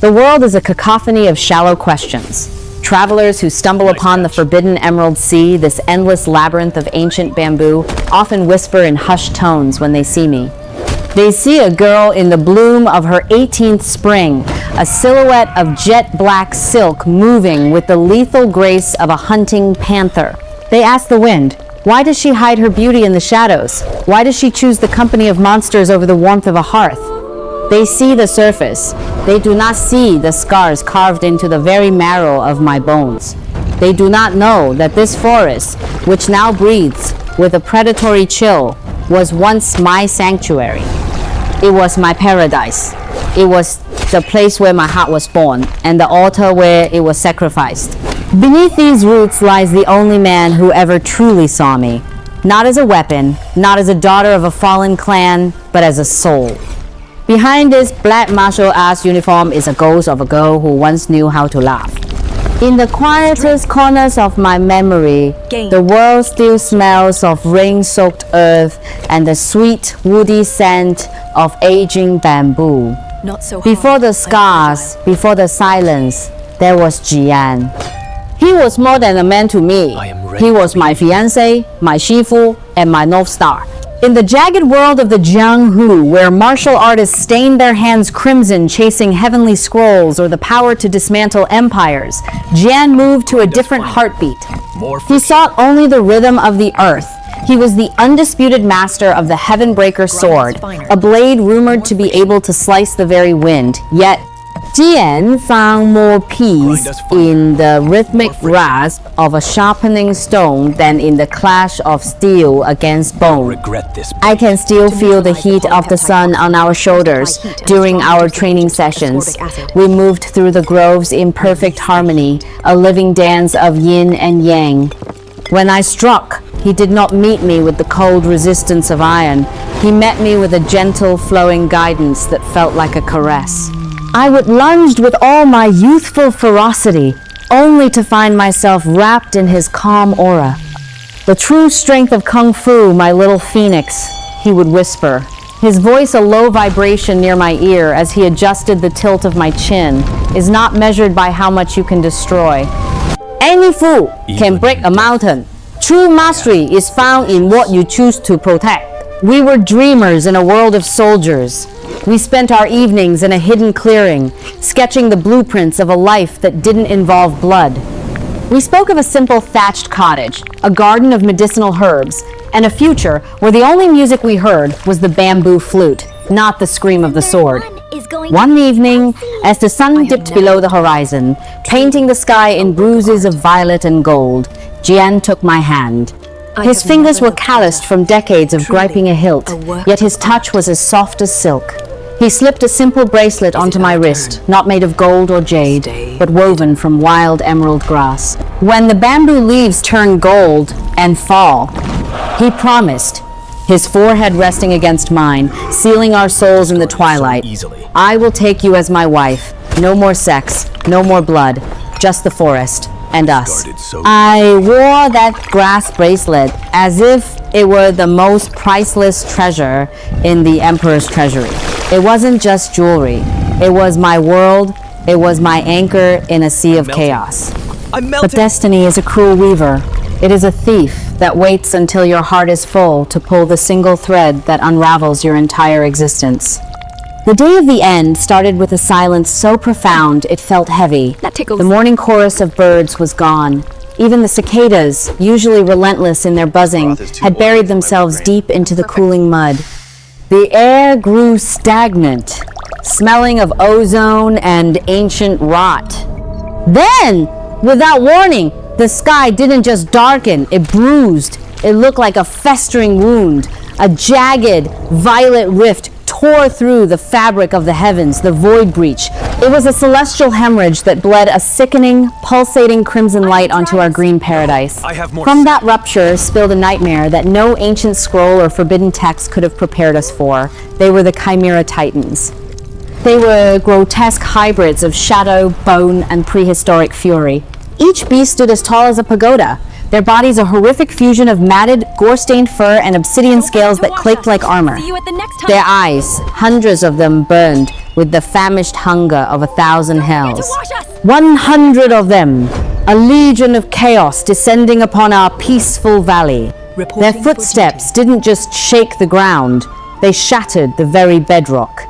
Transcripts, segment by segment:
The world is a cacophony of shallow questions. Travelers who stumble upon the forbidden Emerald Sea, this endless labyrinth of ancient bamboo, often whisper in hushed tones when they see me. They see a girl in the bloom of her 18th spring, a silhouette of jet black silk moving with the lethal grace of a hunting panther. They ask the wind, why does she hide her beauty in the shadows? Why does she choose the company of monsters over the warmth of a hearth? They see the surface. They do not see the scars carved into the very marrow of my bones. They do not know that this forest, which now breathes with a predatory chill, was once my sanctuary. It was my paradise. It was the place where my heart was born, and the altar where it was sacrificed. Beneath these roots lies the only man who ever truly saw me. Not as a weapon, not as a daughter of a fallen clan, but as a soul. Behind this black martial arts uniform is a ghost of a girl who once knew how to laugh. In the quietest corners of my memory, the world still smells of rain-soaked earth and the sweet, woody scent of aging bamboo. Before the scars, before the silence, there was Jian. He was more than a man to me. He was my fiancé, my shifu, and my North Star. In the jagged world of the Jianghu, where martial artists stain their hands crimson chasing heavenly scrolls or the power to dismantle empires, Jian moved to a different heartbeat. He sought only the rhythm of the earth. He was the undisputed master of the Heavenbreaker sword, a blade rumored to be able to slice the very wind. Yet, Jian found more peace in the rhythmic rasp of a sharpening stone than in the clash of steel against bone. I can still feel the heat of the sun on our shoulders during our training sessions. We moved through the groves in perfect harmony, a living dance of yin and yang. When I struck, he did not meet me with the cold resistance of iron. He met me with a gentle, flowing guidance that felt like a caress. I would lunge with all my youthful ferocity, only to find myself wrapped in his calm aura. The true strength of Kung Fu, my little phoenix, he would whisper, his voice a low vibration near my ear as he adjusted the tilt of my chin, is not measured by how much you can destroy. Any fool can break a mountain. True mastery is found in what you choose to protect. We were dreamers in a world of soldiers. We spent our evenings in a hidden clearing, sketching the blueprints of a life that didn't involve blood. We spoke of a simple thatched cottage, a garden of medicinal herbs, and a future where the only music we heard was the bamboo flute, not the scream of the sword. One evening, as the sun dipped below the horizon, painting the sky in bruises of violet and gold, Jian took my hand. His fingers were calloused from decades of griping a hilt, yet his touch was as soft as silk. He slipped a simple bracelet onto my wrist, not made of gold or jade, but woven from wild emerald grass. When the bamboo leaves turn gold and fall, he promised, his forehead resting against mine, sealing our souls in the twilight. I will take you as my wife. No more sex, no more blood, just the forest and us. I wore that grass bracelet as if it were the most priceless treasure in the Emperor's treasury. It wasn't just jewelry. It was my world. It was my anchor in a sea of chaos. But destiny is a cruel weaver. It is a thief that waits until your heart is full to pull the single thread that unravels your entire existence. The day of the end started with a silence so profound it felt heavy. The morning chorus of birds was gone. Even the cicadas, usually relentless in their buzzing, had buried themselves deep into the cooling mud. The air grew stagnant, smelling of ozone and ancient rot. Then, without warning, the sky didn't just darken, it bruised. It looked like a festering wound. A jagged, violet rift tore through the fabric of the heavens, the void breach. It was a celestial hemorrhage that bled a sickening, pulsating crimson light onto our green paradise. From that rupture spilled a nightmare that no ancient scroll or forbidden text could have prepared us for. They were the Chimera Titans. They were grotesque hybrids of shadow, bone, and prehistoric fury. Each beast stood as tall as a pagoda, their bodies a horrific fusion of matted, gore-stained fur and obsidian scales that claked like armor. See you at the next time. Their eyes, hundreds of them burned with the famished hunger of 1,000 hells. Wash us. 100 of them, a legion of chaos descending upon our peaceful valley. Their footsteps didn't just shake the ground, they shattered the very bedrock.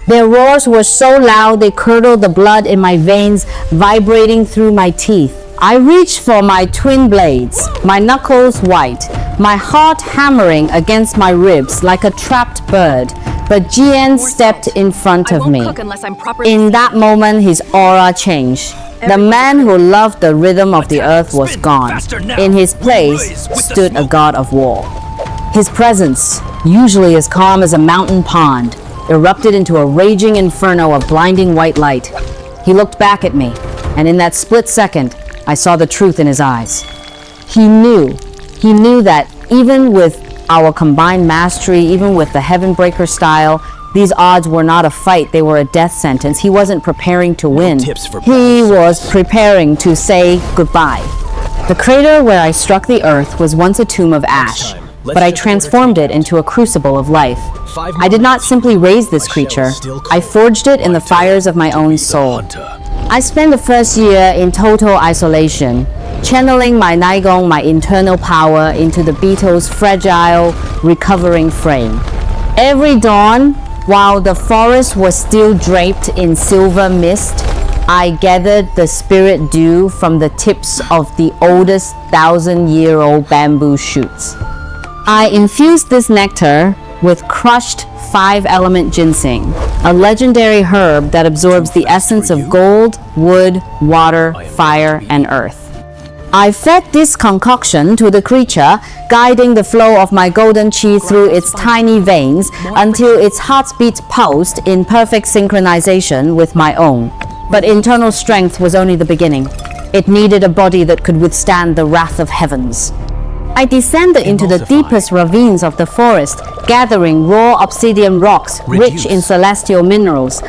Their roars were so loud they curdled the blood in my veins, vibrating through my teeth. I reached for my twin blades, my knuckles white, my heart hammering against my ribs like a trapped bird. But Jian stepped in front of me. In that moment, his aura changed. The man who loved the rhythm of the earth was gone. In his place stood a god of war. His presence, usually as calm as a mountain pond, erupted into a raging inferno of blinding white light. He looked back at me, and in that split second, I saw the truth in his eyes. He knew that even with our combined mastery, even with the Heavenbreaker style, these odds were not a fight, they were a death sentence. He wasn't preparing to win. He was preparing to say goodbye. The crater where I struck the earth was once a tomb of ash, but I transformed it into a crucible of life. I did not simply raise this creature, I forged it in the fires of my own soul. I spent the first year in total isolation, channeling my Naigong, my internal power, into the beetle's fragile, recovering frame. Every dawn, while the forest was still draped in silver mist, I gathered the spirit dew from the tips of the oldest 1,000-year-old bamboo shoots. I infused this nectar with crushed 5-element ginseng, a legendary herb that absorbs the essence of gold, wood, water, fire, and earth. I fed this concoction to the creature, guiding the flow of my golden chi through its tiny veins until its heartbeats pulsed in perfect synchronization with my own. But internal strength was only the beginning. It needed a body that could withstand the wrath of heavens. I descended into the deepest ravines of the forest, gathering raw obsidian rocks rich in celestial minerals.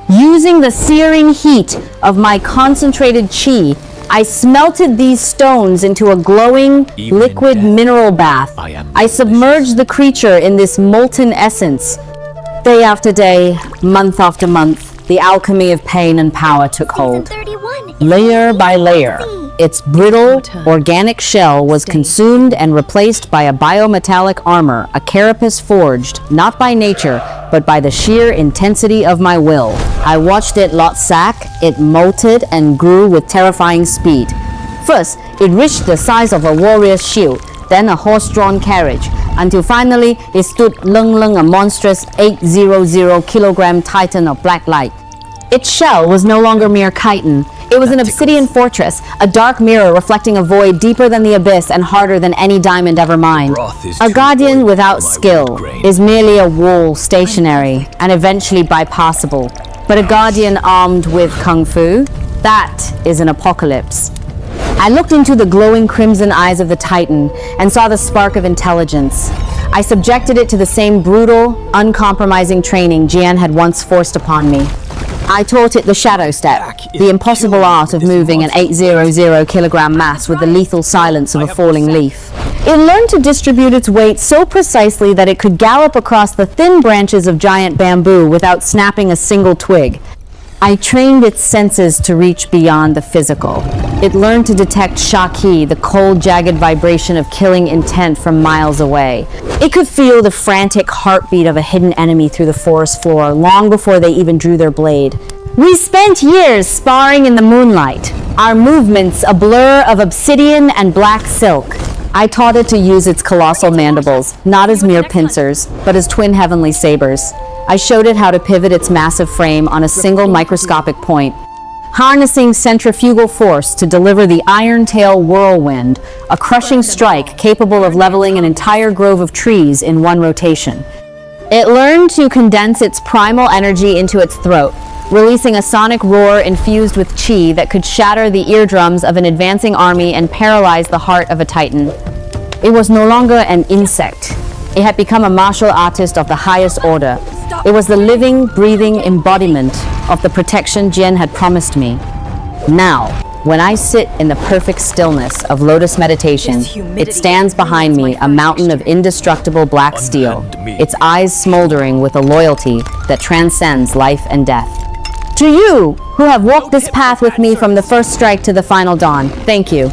Using the searing heat of my concentrated chi, I smelted these stones into a glowing, liquid mineral bath. I submerged the creature in this molten essence. Day after day, month after month, the alchemy of pain and power took hold. Layer by layer, its brittle, organic shell was consumed and replaced by a biometallic armor, a carapace forged, not by nature, but by the sheer intensity of my will. I watched it lot sack, it molted and grew with terrifying speed. First, it reached the size of a warrior's shield, then a horse-drawn carriage, until finally it stood lung, a monstrous 800-kilogram titan of black light. Its shell was no longer mere chitin. It was an obsidian fortress, a dark mirror reflecting a void deeper than the abyss and harder than any diamond ever mined. A guardian without skill is merely a wall, stationary, and eventually bypassable. But a guardian armed with kung fu, that is an apocalypse. I looked into the glowing crimson eyes of the Titan and saw the spark of intelligence. I subjected it to the same brutal, uncompromising training Jian had once forced upon me. I taught it the shadow step, the impossible art of moving an 800-kilogram mass with the lethal silence of a falling leaf. It learned to distribute its weight so precisely that it could gallop across the thin branches of giant bamboo without snapping a single twig. I trained its senses to reach beyond the physical. It learned to detect Shaki, the cold, jagged vibration of killing intent from miles away. It could feel the frantic heartbeat of a hidden enemy through the forest floor long before they even drew their blade. We spent years sparring in the moonlight, our movements a blur of obsidian and black silk. I taught it to use its colossal mandibles, not as mere pincers, but as twin heavenly sabers. I showed it how to pivot its massive frame on a single microscopic point, harnessing centrifugal force to deliver the iron tail whirlwind, a crushing strike capable of leveling an entire grove of trees in one rotation. It learned to condense its primal energy into its throat, releasing a sonic roar infused with chi that could shatter the eardrums of an advancing army and paralyze the heart of a titan. It was no longer an insect. It had become a martial artist of the highest order. It was the living, breathing embodiment of the protection Jian had promised me. Now, When I sit in the perfect stillness of lotus meditation, it stands behind me, a mountain of indestructible black steel, its eyes smoldering with a loyalty that transcends life and death. To you, who have walked this path with me from the first strike to the final dawn, thank you.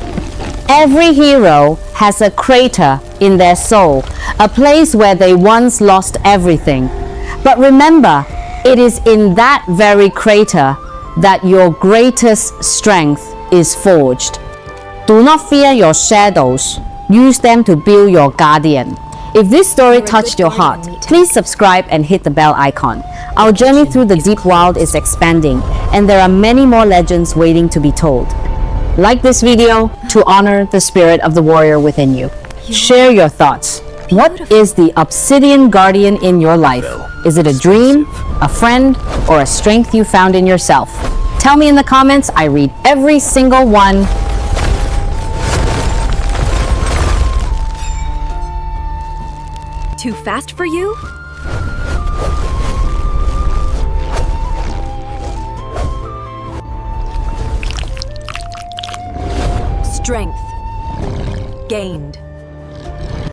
Every hero has a crater in their soul, a place where they once lost everything. But remember, it is in that very crater that your greatest strength is forged. Do not fear your shadows. Use them to build your guardian. If this story touched your heart, please subscribe and hit the bell icon. Our journey through the deep wild is expanding, and there are many more legends waiting to be told. Like this video to honor the spirit of the warrior within you. Share your thoughts. What is the obsidian guardian in your life? Is it a dream, a friend, or a strength you found in yourself? Tell me in the comments. I read every single one. Too fast for you? Strength gained.